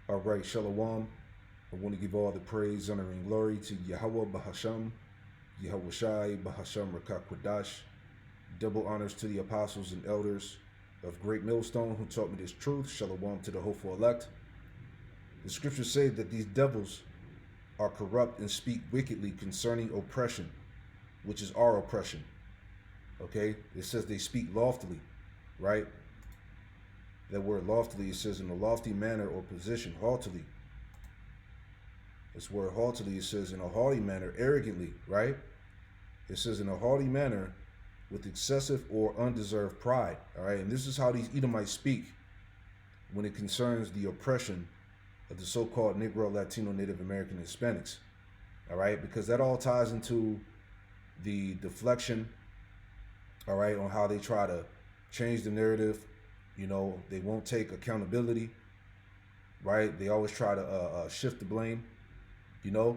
All right, Shalom. I want to give all the praise, honor, and glory to Yahweh Bahasham, Yahweh Shai, Bahasham Rakakwadash. Double honors to the apostles and elders of Great Millstone who taught me this truth. Shalom to the hopeful elect. The scriptures say that these devils are corrupt and speak wickedly concerning oppression, which is our oppression. Okay? It says they speak loftily, right? That word loftily, it says in a lofty manner or position, haughtily. This word haughtily, it says in a haughty manner, arrogantly, right? It says in a haughty manner with excessive or undeserved pride, all right? And this is how these Edomites speak when it concerns the oppression of the so-called Negro, Latino, Native American, Hispanics, all right? Because that all ties into the deflection, all right, on how they try to change the narrative. You know, they won't take accountability, right? They always try to shift the blame, you know,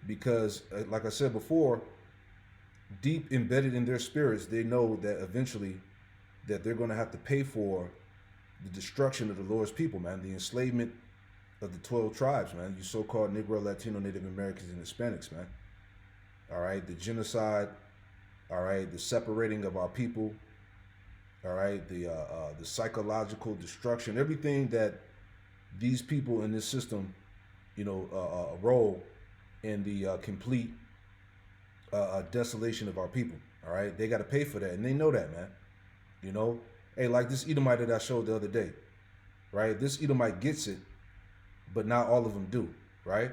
because like I said before, deep embedded in their spirits, they know that eventually that they're going to have to pay for the destruction of the Lord's people, man, the enslavement of the 12 tribes, man, you so-called Negro, Latino, Native Americans, and Hispanics, man. All right, the genocide, all right, the separating of our people, all right, the psychological destruction, everything that these people in this system, you know, role in the complete desolation of our people. All right, they got to pay for that, and they know that, man. You know, hey, like this Edomite that I showed the other day, right? This Edomite gets it, but not all of them do, right?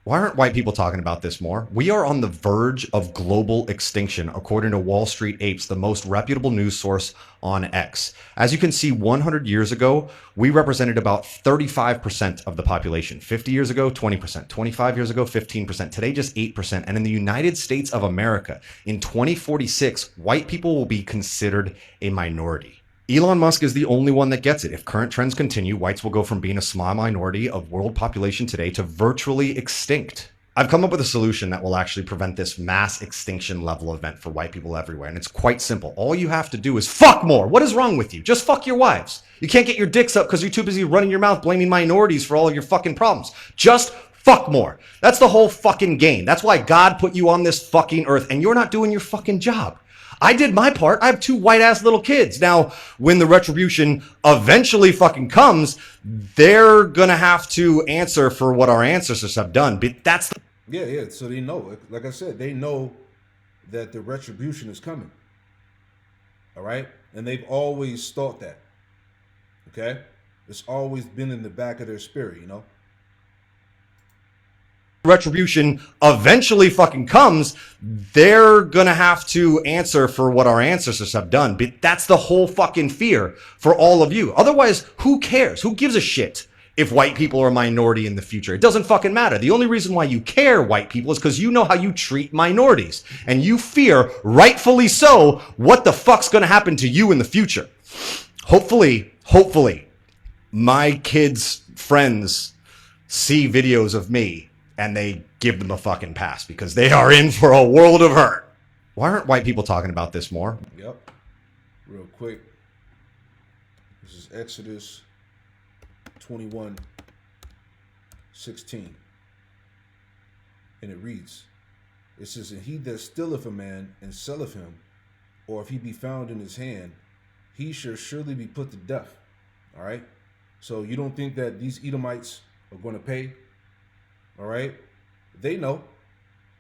Why aren't white people talking about this more? We are on the verge of global extinction, according to Wall Street Apes, the most reputable news source on X. As you can see, 100 years ago, we represented about 35% of the population. 50 years ago, 20%. 25 years ago, 15%. Today, just 8%. And in the United States of America, in 2046, white people will be considered a minority. Elon Musk is the only one that gets it. If current trends continue, whites will go from being a small minority of world population today to virtually extinct. I've come up with a solution that will actually prevent this mass extinction level event for white people everywhere. And it's quite simple. All you have to do is fuck more. What is wrong with you? Just fuck your wives. You can't get your dicks up because you're too busy running your mouth blaming minorities for all of your fucking problems. Just fuck more. That's the whole fucking game. That's why God put you on this fucking earth and you're not doing your fucking job. I did my part. I have two white ass little kids. Now, when the retribution eventually fucking comes, they're gonna have to answer for what our ancestors have done. But that's the Yeah. So they know, like I said, they know that the retribution is coming. All right, and they've always thought that. Okay, it's always been in the back of their spirit, you know. retribution eventually fucking comes, they're gonna have to answer for what our ancestors have done. But that's the whole fucking fear for all of you. Otherwise, who cares? Who gives a shit if white people are a minority in the future? It doesn't fucking matter. The only reason why you care, white people, is because you know how you treat minorities. And you fear, rightfully so, what the fuck's gonna happen to you in the future. Hopefully, my kids' friends see videos of me and they give them a fucking pass because they are in for a world of hurt. Why aren't white people talking about this more? Yep. Real quick. This is Exodus 21:16. And it reads, it says, and he that stealeth a man and selleth him, or if he be found in his hand, he shall surely be put to death. All right. So you don't think that these Edomites are going to pay? All right. They know.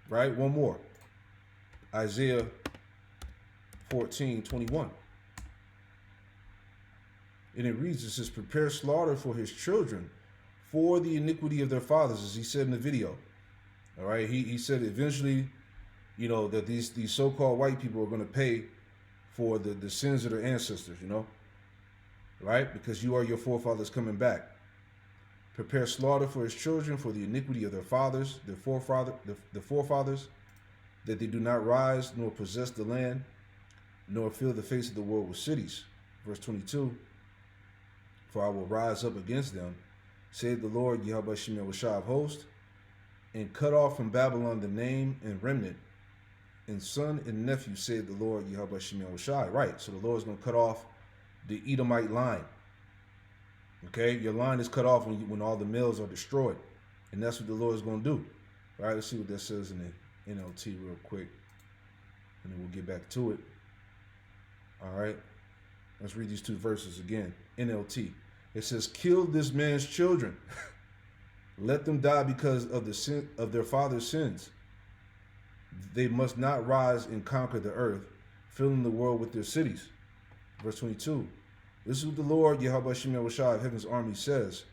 Right. One more. Isaiah 14:21. And it reads, it says, prepare slaughter for his children for the iniquity of their fathers, as he said in the video. All right. He said eventually, you know, that these so-called white people are going to pay for the sins of their ancestors, you know. Right? Because you are your forefathers coming back. Prepare slaughter for his children for the iniquity of their fathers, the forefathers, that they do not rise nor possess the land, nor fill the face of the world with cities. Verse 22, for I will rise up against them, saith the Lord, Yahweh Shemel of hosts, and cut off from Babylon the name and remnant, and son and nephew, saith the Lord, Yahweh Shemel. Right, so the Lord is going to cut off the Edomite line. Okay, your line is cut off when all the males are destroyed, and that's what the Lord is going to do. All right, let's see what that says in the NLT real quick, and then we'll get back to it. All right, let's read these two verses again. NLT. It says, "Kill this man's children, let them die because of the sin of their father's sins. They must not rise and conquer the earth, filling the world with their cities." Verse 22. This is what the Lord, Yahweh Shem Yahushua of Heaven's army says.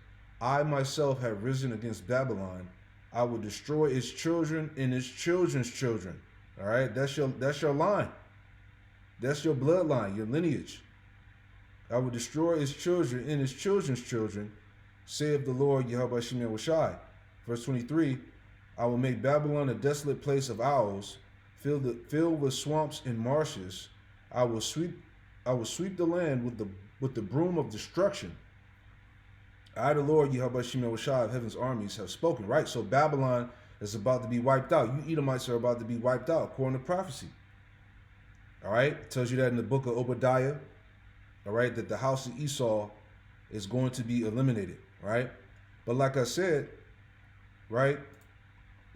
I myself have risen against Babylon. I will destroy its children and its children's children. All right, that's your line. That's your bloodline, your lineage. I will destroy its children and its children's children, saith the Lord, Yahweh Shem Yahushua. Verse 23. I will make Babylon a desolate place of owls, filled with swamps and marshes. I will sweep the land with the broom of destruction. I, the Lord, Yahweh Shem Yahushua of Heaven's armies, have spoken. Right? So Babylon is about to be wiped out. You Edomites are about to be wiped out, according to prophecy. All right? It tells you that in the book of Obadiah. All right? That the house of Esau is going to be eliminated. Right? But like I said, right?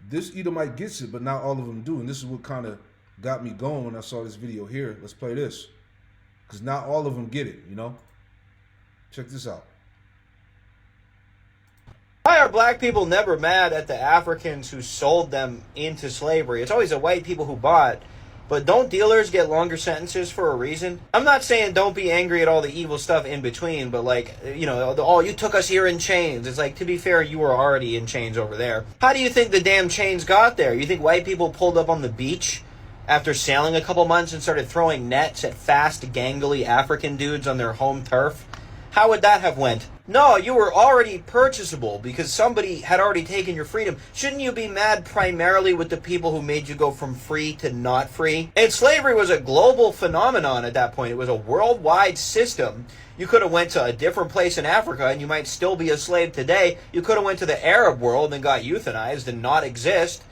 This Edomite gets it, but not all of them do. And this is what kind of got me going when I saw this video here. Let's play this. Because not all of them get it, you know? Check this out. Why are black people never mad at the Africans who sold them into slavery? It's always the white people who bought. But don't dealers get longer sentences for a reason? I'm not saying don't be angry at all the evil stuff in between, but like, you know, oh, you took us here in chains. It's like, to be fair, you were already in chains over there. How do you think the damn chains got there? You think white people pulled up on the beach after sailing a couple months and started throwing nets at fast, gangly African dudes on their home turf? How would that have went? No, you were already purchasable because somebody had already taken your freedom. Shouldn't you be mad primarily with the people who made you go from free to not free? And slavery was a global phenomenon at that point. It was a worldwide system. You could have went to a different place in Africa and you might still be a slave today. You could have went to the Arab world and got euthanized and not exist.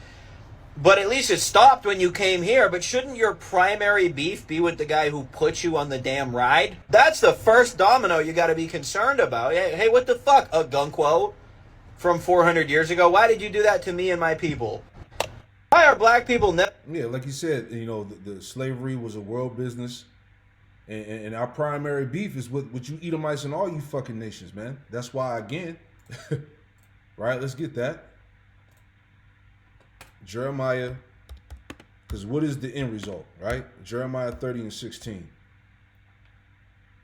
But at least it stopped when you came here. But shouldn't your primary beef be with the guy who put you on the damn ride? That's the first domino you got to be concerned about. Hey, what the fuck, Agunkwo from 400 years ago? Why did you do that to me and my people? Why are black people Yeah, like you said, you know, the slavery was a world business. And our primary beef is with you Edomites and all you fucking nations, man. That's why, again, right, let's get that. Jeremiah, because what is the end result, right? Jeremiah 30 and 16.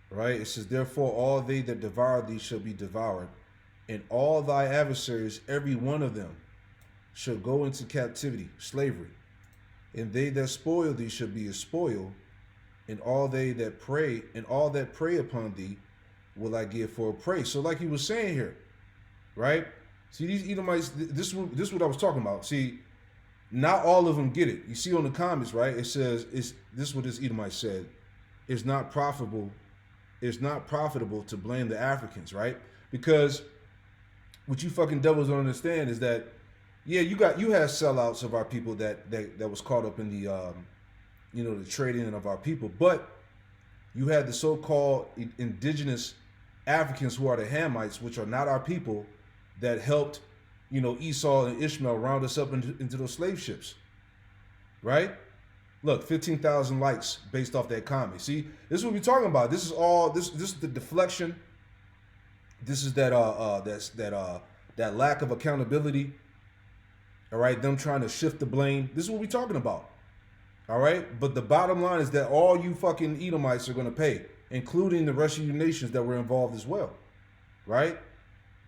Right? It says, therefore all they that devour thee shall be devoured, and all thy adversaries, every one of them, shall go into captivity, slavery. And they that spoil thee shall be a spoil, and all that prey upon thee will I give for a prey. So like he was saying here, right? See, these Edomites, this is what I was talking about. See, not all of them get it. You see on the comments, right? It says, this is what this Edomite said. It's not profitable to blame the Africans, right? Because what you fucking devils don't understand is that, yeah, you had sellouts of our people that was caught up in the the trading of our people, but you had the so-called indigenous Africans who are the Hamites, which are not our people, that helped Esau and Ishmael round us up into those slave ships, right? Look, 15,000 likes based off that comment. See, this is what we're talking about. This is all this is the deflection. This is that lack of accountability. All right, them trying to shift the blame. This is what we're talking about. All right, but the bottom line is that all you fucking Edomites are going to pay, including the rest of you nations that were involved as well, right?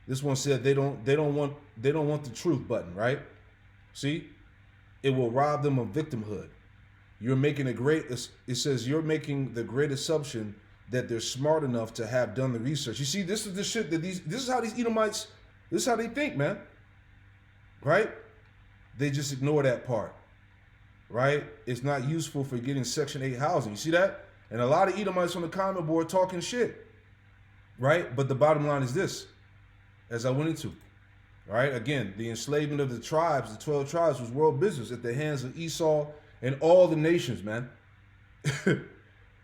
This one said they don't want the truth button, right? See, it will rob them of victimhood. You're making it says you're making the great assumption that they're smart enough to have done the research. You see, this is the shit that this is how these Edomites, this is how they think, man. Right? They just ignore that part. Right? It's not useful for getting Section 8 housing. You see that? And a lot of Edomites on the comment board talking shit. Right? But the bottom line is this. As I went into, right? Again, the enslavement of the tribes, the 12 tribes, was world business at the hands of Esau and all the nations, man.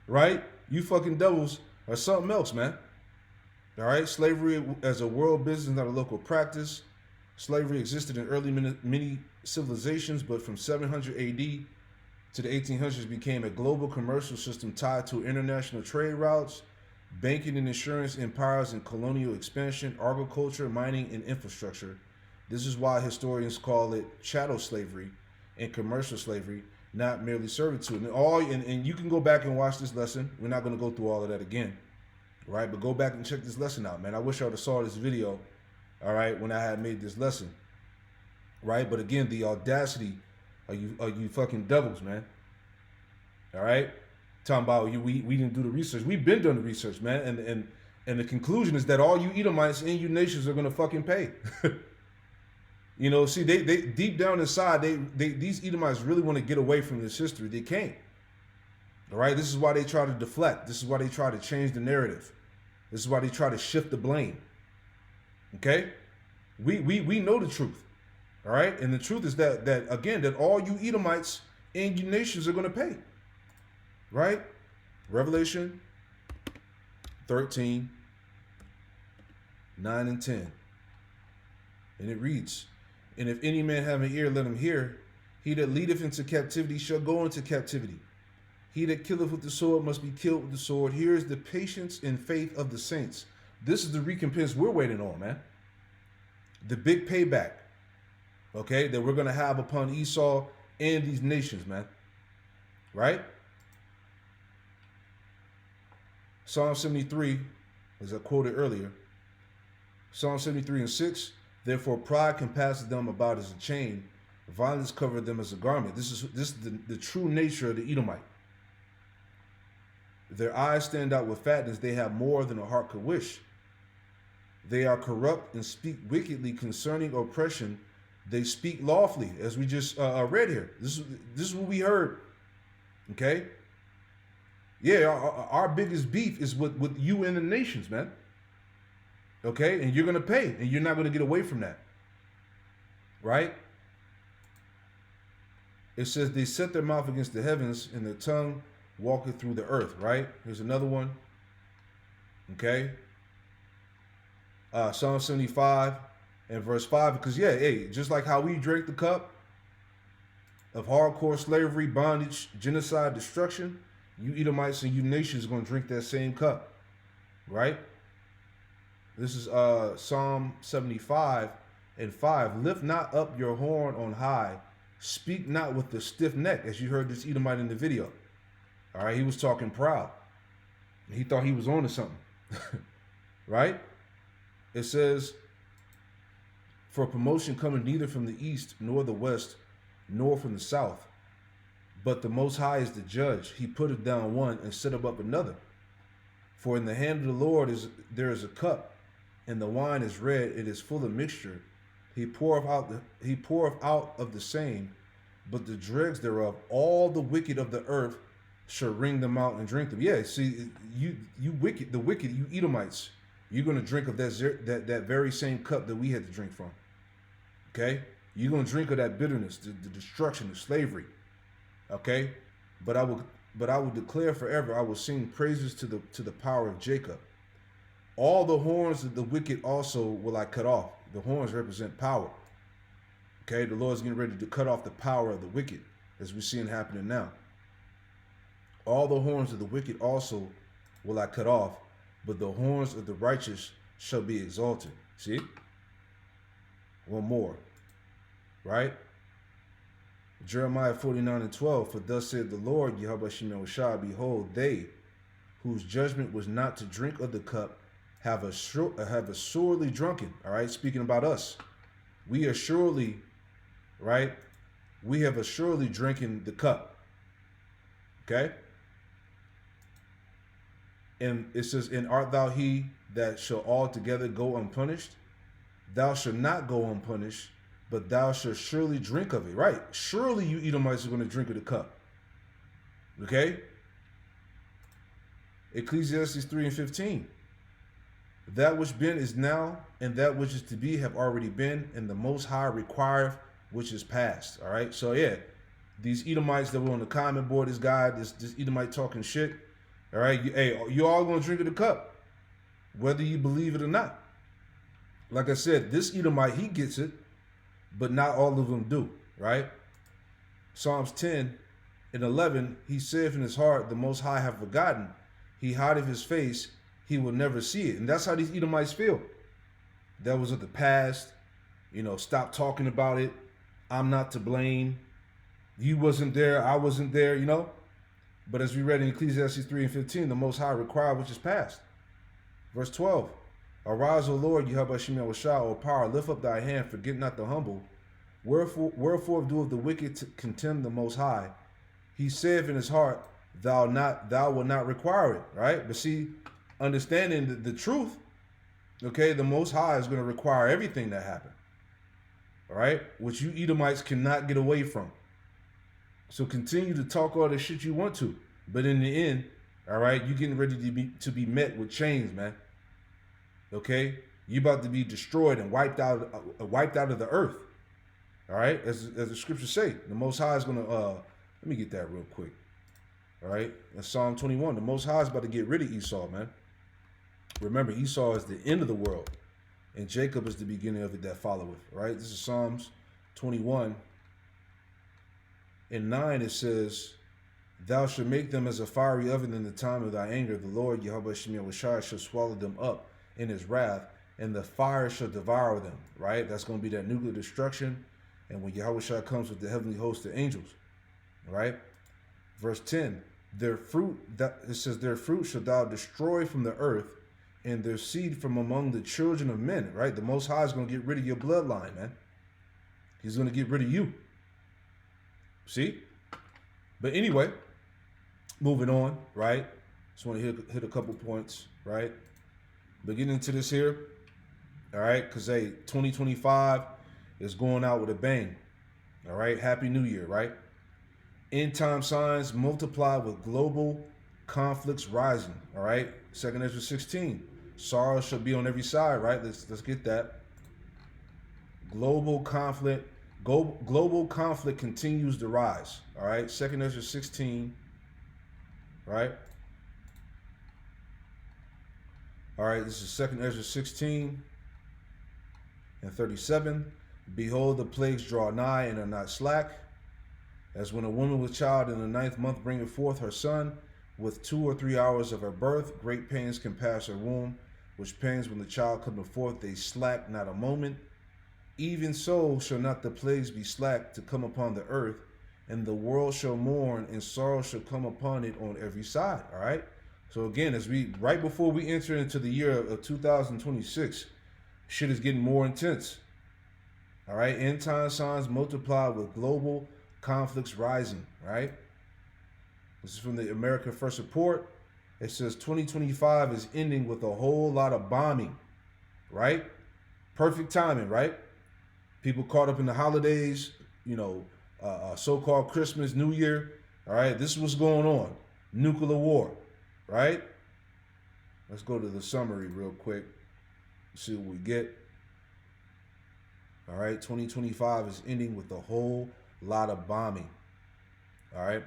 Right? You fucking devils are something else, man. All right, slavery as a world business, not a local practice. Slavery existed in early many civilizations, but from 700 AD to the 1800s became a global commercial system tied to international trade routes, banking and insurance empires, and colonial expansion, agriculture, mining, and infrastructure. This is why historians call it chattel slavery and commercial slavery, not merely servitude. And you can go back and watch this lesson. We're not going to go through all of that again, right? But go back and check this lesson out, man. I wish I would have saw this video, all right, when I had made this lesson, right? But again, the audacity are you fucking devils, man. All right, talking about we didn't do the research. We've been doing the research, man, and the conclusion is that all you Edomites and you nations are gonna fucking pay. You know, see, they deep down inside, these Edomites really want to get away from this history. They can't. All right, this is why they try to deflect. This is why they try to change the narrative. This is why they try to shift the blame. Okay, we know the truth. All right, and the truth is that again that all you Edomites and you nations are gonna pay. Right? Revelation 13, 9 and 10. And it reads, and if any man have an ear, let him hear. He that leadeth into captivity shall go into captivity. He that killeth with the sword must be killed with the sword. Here is the patience and faith of the saints. This is the recompense we're waiting on, man. The big payback, okay, that we're going to have upon Esau and these nations, man. Right? Psalm 73, as I quoted earlier, Psalm 73 and 6, therefore pride compasseth them about as a chain, violence covereth them as a garment. This is the true nature of the Edomite. Their eyes stand out with fatness, they have more than a heart could wish. They are corrupt and speak wickedly concerning oppression. They speak lawfully, as we just read here. This is what we heard. Okay? Yeah, our biggest beef is with you and the nations, man. Okay? And you're going to pay, and you're not going to get away from that. Right? It says, they set their mouth against the heavens, and their tongue walketh through the earth. Right? Here's another one. Okay? Psalm 75 and verse 5. Because, yeah, hey, just like how we drank the cup of hardcore slavery, bondage, genocide, destruction, you Edomites and you nations are going to drink that same cup, right? This is Psalm 75 and 5. Lift not up your horn on high. Speak not with the stiff neck, as you heard this Edomite in the video. All right, he was talking proud. He thought he was on to something, right? It says, for promotion cometh neither from the east, nor the west, nor from the south. But the Most High is the judge. He putteth down one and setteth up another. For in the hand of the Lord there is a cup, and the wine is red, it is full of mixture. He poureth out of the same, but the dregs thereof, all the wicked of the earth shall wring them out and drink them. Yeah, see, you wicked, you Edomites, you're going to drink of that very same cup that we had to drink from. Okay? You're going to drink of that bitterness, the destruction, the slavery. Okay? But I will declare forever, I will sing praises to the power of Jacob. All the horns of the wicked also will I cut off. The horns represent power. Okay? The Lord's getting ready to cut off the power of the wicked, as we're seeing happening now. All the horns of the wicked also will I cut off, but the horns of the righteous shall be exalted. See? One more. Right? Jeremiah 49 and 12. For thus said the Lord, Yahweh Shemel Shah, behold, they whose judgment was not to drink of the cup have assuredly drunken. All right? Speaking about us. We are surely, right? We have assuredly drinking the cup. Okay? And it says, and art thou he that shall altogether go unpunished? Thou shalt not go unpunished, but thou shalt surely drink of it. Right? Surely you Edomites are going to drink of the cup. Okay? Ecclesiastes 3 and 15. That which been is now, and that which is to be have already been, and the Most High requireth which is past. All right? So yeah, these Edomites that were on the comment board, this guy, this Edomite talking shit. All right? You all going to drink of the cup. whether you believe it or not. Like I said, this Edomite, he gets it, but not all of them do, right? Psalms 10 and 11, he saith in his heart, the Most High have forgotten. He hideth his face, he will never see it. And that's how these Edomites feel. That was of the past. Stop talking about it. I'm not to blame. You wasn't there, I wasn't there, But as we read in Ecclesiastes 3 and 15, the Most High required which is past. Verse 12, arise, O Lord, Yahweh Shem Yahushua, O power, lift up thy hand, forget not the humble. Wherefore doeth the wicked contemn the Most High? He saith in his heart, thou will not require it, right? But see, understanding the truth, okay, the Most High is going to require everything that happened, all right? Which you Edomites cannot get away from. So continue to talk all the shit you want to, but in the end, all right, you getting ready to be met with chains, man. Okay, you about to be destroyed and wiped out of the earth. All right, as the scriptures say, the Most High is gonna. Let me get that real quick. All right, in Psalm 21, the Most High is about to get rid of Esau, man. Remember, Esau is the end of the world, and Jacob is the beginning of it that followeth. All right, this is Psalms 21. In 9, it says, thou shalt make them as a fiery oven in the time of thy anger. The Lord, Yahweh Shem Yahushua, shall swallow them up in his wrath, and the fire shall devour them, right? That's going to be that nuclear destruction. And when Yahushua comes with the heavenly host of angels, right? Verse 10, their fruit shall thou destroy from the earth, and their seed from among the children of men, right? The Most High is going to get rid of your bloodline, man. He's going to get rid of you. See? But anyway, moving on, right? Just want to hit a couple points, right? But getting into this here, all right? Because, hey, 2025 is going out with a bang, all right? Happy New Year, right? End time signs multiply with global conflicts rising, all right? 2 Ezra 16, sorrow shall be on every side, right? Let's get that. Global conflict continues to rise, all right? 2 Ezra 16, right? All right, this is 2 Ezra 16 and 37. Behold, the plagues draw nigh and are not slack, as when a woman with child in the 9th month bringeth forth her son, with 2 or 3 hours of her birth, great pains compass her womb, which pains when the child cometh forth, they slack not a moment. Even so shall not the plagues be slack to come upon the earth, and the world shall mourn, and sorrow shall come upon it on every side. All right. So again, right before we enter into the year of 2026, shit is getting more intense. All right. End time signs multiply with global conflicts rising. Right. This is from the America First Report. It says 2025 is ending with a whole lot of bombing. Right. Perfect timing. Right. People caught up in the holidays, so-called Christmas, New Year. All right, this is what's going on. Nuclear war, right? Let's go to the summary real quick. See what we get. All right, 2025 is ending with a whole lot of bombing. All right.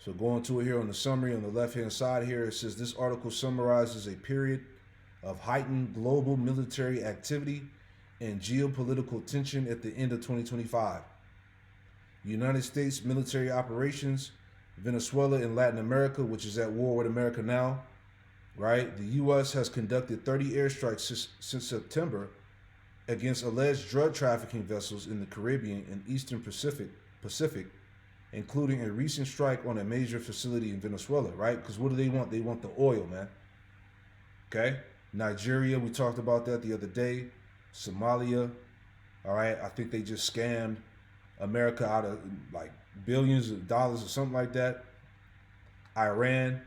So going to it here on the summary on the left-hand side here, it says this article summarizes a period of heightened global military activity and geopolitical tension at the end of 2025. United States military operations, Venezuela and Latin America, which is at war with America now, right? The U.S. has conducted 30 airstrikes since September against alleged drug trafficking vessels in the Caribbean and Eastern Pacific, including a recent strike on a major facility in Venezuela, right? Because what do they want? They want the oil, man. Okay? Nigeria, we talked about that the other day. Somalia, all right? I think they just scammed America out of like billions of dollars or something like that. Iran,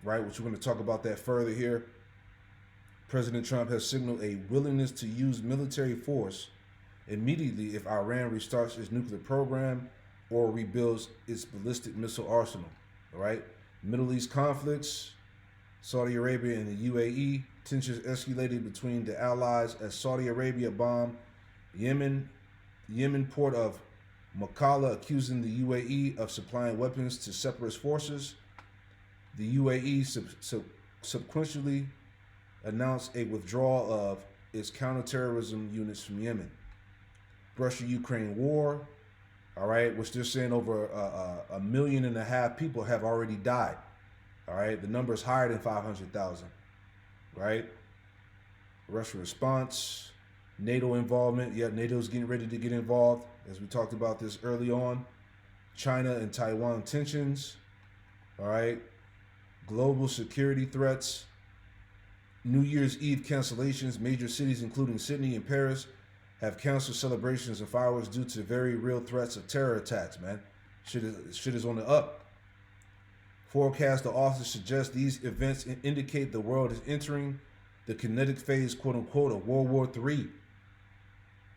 right? Which we're going to talk about that further here. President Trump has signaled a willingness to use military force immediately if Iran restarts its nuclear program or rebuilds its ballistic missile arsenal, all right? Middle East conflicts, Saudi Arabia and the UAE, tensions escalated between the allies as Saudi Arabia bombed Yemen port of Makalla, accusing the UAE of supplying weapons to separatist forces. The UAE subsequently announced a withdrawal of its counterterrorism units from Yemen. Russia-Ukraine war, all right, which they're saying over a million and a half people have already died. All right, the number is higher than 500,000. Right? Russia response, NATO involvement. Yeah, NATO's getting ready to get involved, as we talked about this early on. China and Taiwan tensions. All right, global security threats. New Year's Eve cancellations. Major cities, including Sydney and Paris, have canceled celebrations and fireworks due to very real threats of terror attacks, man. Shit is on the up. Forecast the authors suggest these events indicate the world is entering the kinetic phase, quote unquote, of World War III,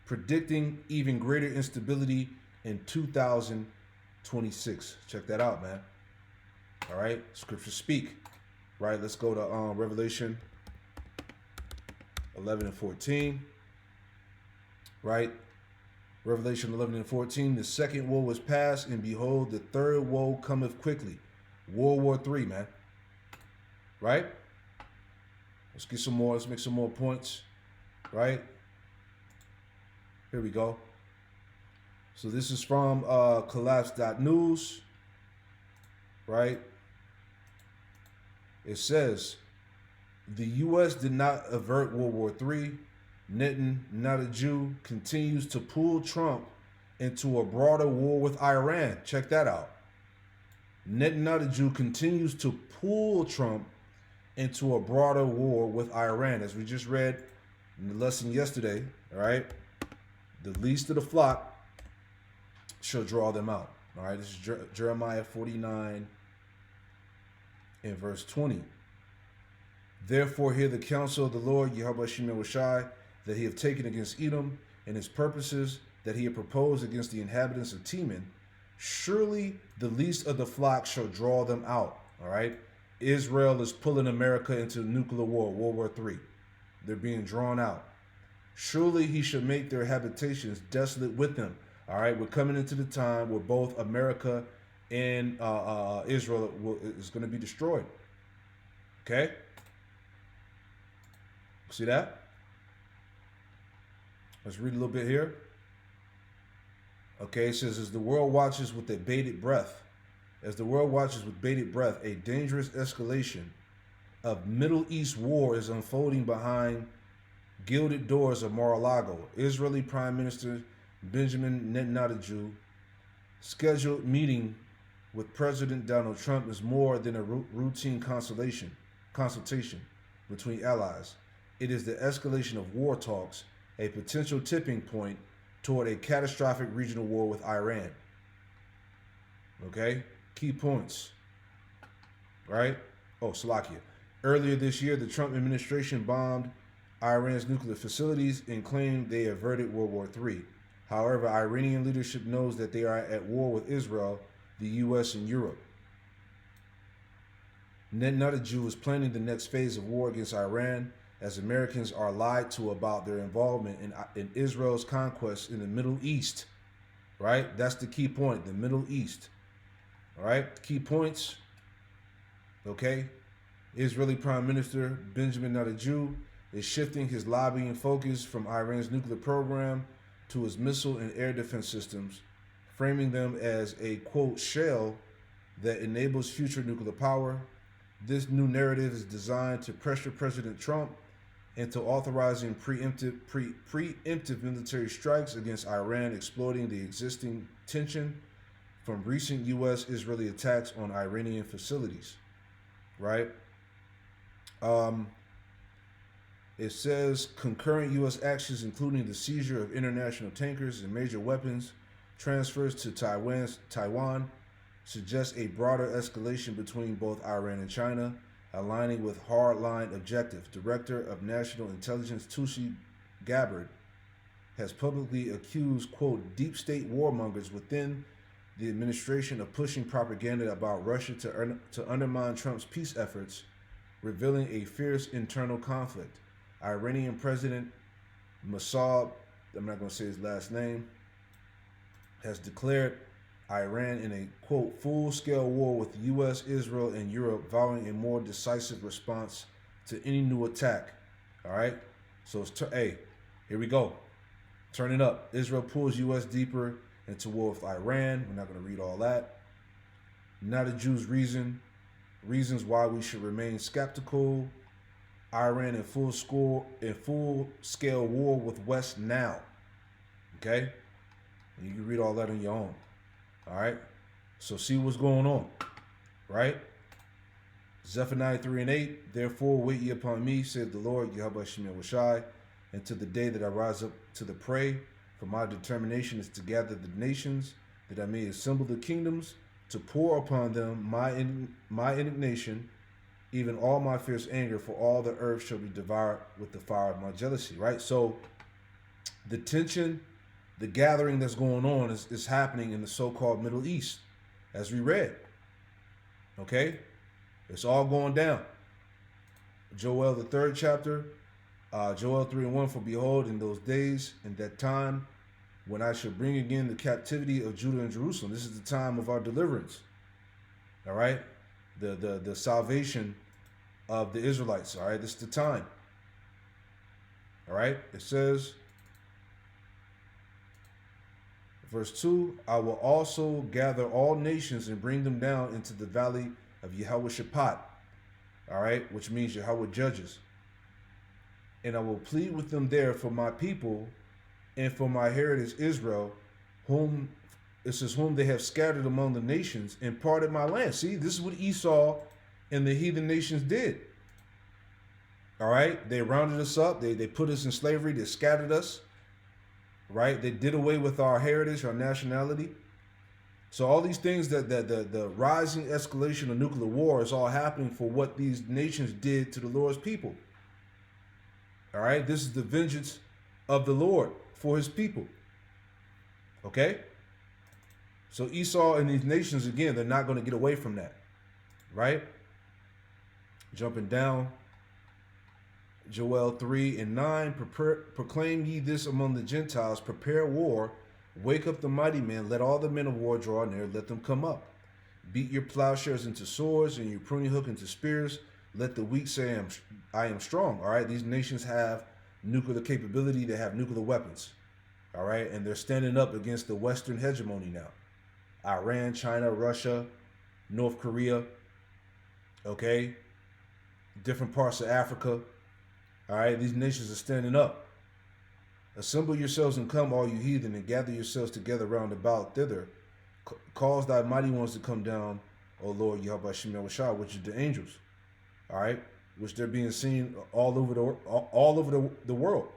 predicting even greater instability in 2026. Check that out, man. All right, scriptures speak. Right, let's go to Revelation 11 and 14. Right, Revelation 11 and 14. The second woe was past, and behold, the third woe cometh quickly. World War III, man. Right? Let's get some more. Let's make some more points. Right? Here we go. So this is from collapse.news. Right? It says, the U.S. did not avert World War III. Netanyahu continues to pull Trump into a broader war with Iran. Check that out. Netanyahu continues to pull Trump into a broader war with Iran. As we just read in the lesson yesterday, all right? The least of the flock shall draw them out. All right, this is Jeremiah 49 and verse 20. Therefore hear the counsel of the Lord, Yahweh Shemel Shai, that he have taken against Edom, and his purposes that he have proposed against the inhabitants of Teman. Surely the least of the flock shall draw them out. All right. Israel is pulling America into nuclear war, World War III. They're being drawn out. Surely he shall make their habitations desolate with them. All right. We're coming into the time where both America and Israel is going to be destroyed. Okay. See that? Let's read a little bit here. Okay, it says, as the world watches with bated breath, a dangerous escalation of Middle East war is unfolding behind gilded doors of Mar-a-Lago. Israeli Prime Minister Benjamin Netanyahu scheduled meeting with President Donald Trump is more than a routine consultation between allies. It is the escalation of war talks, a potential tipping point toward a catastrophic regional war with Iran. Okay? Key points. Right? Oh, Slovakia. Earlier this year, the Trump administration bombed Iran's nuclear facilities and claimed they averted World War III. However, Iranian leadership knows that they are at war with Israel, the U.S., and Europe. Netanyahu is planning the next phase of war against Iran, as Americans are lied to about their involvement in Israel's conquest in the Middle East. Right? That's the key point, the Middle East. All right? Key points. Okay? Israeli Prime Minister Benjamin Netanyahu is shifting his lobbying focus from Iran's nuclear program to its missile and air defense systems, framing them as a, quote, shell that enables future nuclear power. This new narrative is designed to pressure President Trump into authorizing preemptive military strikes against Iran, exploiting the existing tension from recent U.S.-Israeli attacks on Iranian facilities. Right? It says concurrent U.S. actions, including the seizure of international tankers and major weapons transfers to Taiwan, suggest a broader escalation between both Iran and China, aligning with hardline objectives. Director of National Intelligence Tulsi Gabbard has publicly accused, quote, deep state warmongers within the administration of pushing propaganda about Russia to undermine Trump's peace efforts, revealing a fierce internal conflict. Iranian President Mossad, I'm not going to say his last name, has declared Iran in a, quote, full-scale war with the U.S., Israel, and Europe, vowing a more decisive response to any new attack. All right. So hey, here we go. Turn it up. Israel pulls U.S. deeper into war with Iran. We're not going to read all that. Now the Jews' reasons why we should remain skeptical. Iran in full scale war with West now. Okay? And you can read all that on your own. All right? So see what's going on. Right? Zephaniah 3 and 8. Therefore wait ye upon me, saith the Lord, Yahweh Shem Shai, and to the day that I rise up to the prey. For my determination is to gather the nations, that I may assemble the kingdoms, to pour upon them my indignation, even all my fierce anger, for all the earth shall be devoured with the fire of my jealousy. Right? So the tension, the gathering that's going on is happening in the so-called Middle East, as we read. Okay? It's all going down. Joel, the 3rd chapter, Joel 3 and 1, for behold, in those days, in that time, when I shall bring again the captivity of Judah and Jerusalem. This is the time of our deliverance. All right? The salvation of the Israelites. All right? This is the time. All right? It says, verse 2, I will also gather all nations and bring them down into the valley of Yahweh Shaphat. All right? Which means Yahweh judges. And I will plead with them there for my people and for my heritage Israel, whom they have scattered among the nations and parted my land. See, this is what Esau and the heathen nations did. All right? They rounded us up. They put us in slavery. They scattered us. Right? They did away with our heritage, our nationality. So all these things that the rising escalation of nuclear war is all happening for what these nations did to the Lord's people. All right? This is the vengeance of the Lord for his people. Okay? So Esau and these nations, again, they're not going to get away from that. Right? Jumping down. Joel 3 and 9. Proclaim ye this among the Gentiles. Prepare war. Wake up the mighty men. Let all the men of war draw near. Let them come up. Beat your plowshares into swords and your pruning hook into spears. Let the weak say, I am strong. All right? These nations have nuclear capability. They have nuclear weapons. All right? And they're standing up against the Western hegemony now. Iran, China, Russia, North Korea. Okay? Different parts of Africa. All right? These nations are standing up. Assemble yourselves and come, all you heathen, and gather yourselves together round about thither. Cause thy mighty ones to come down, O Lord, Yahweh Shem Shai, which is the angels. All right? Which they're being seen all over the world.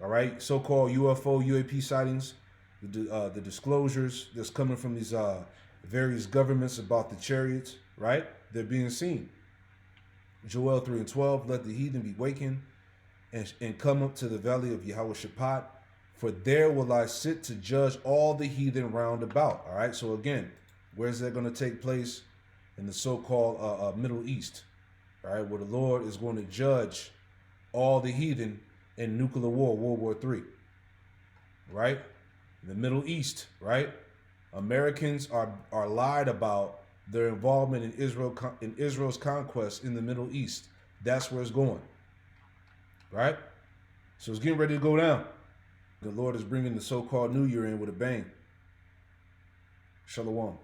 All right? So-called UFO, UAP sightings, the disclosures that's coming from these various governments about the chariots, right? They're being seen. Joel 3 and 12, let the heathen be wakened and come up to the valley of Yahweh Shaphat, for there will I sit to judge all the heathen round about. All right? So again, where's that going to take place? In the so-called Middle East. All right? Where the Lord is going to judge all the heathen in nuclear war, World War III. Right? In the Middle East, right? Americans are lied about their involvement in Israel's conquest in the Middle East. That's where it's going. Right? So it's getting ready to go down. The Lord is bringing the so-called New Year in with a bang. Shalom.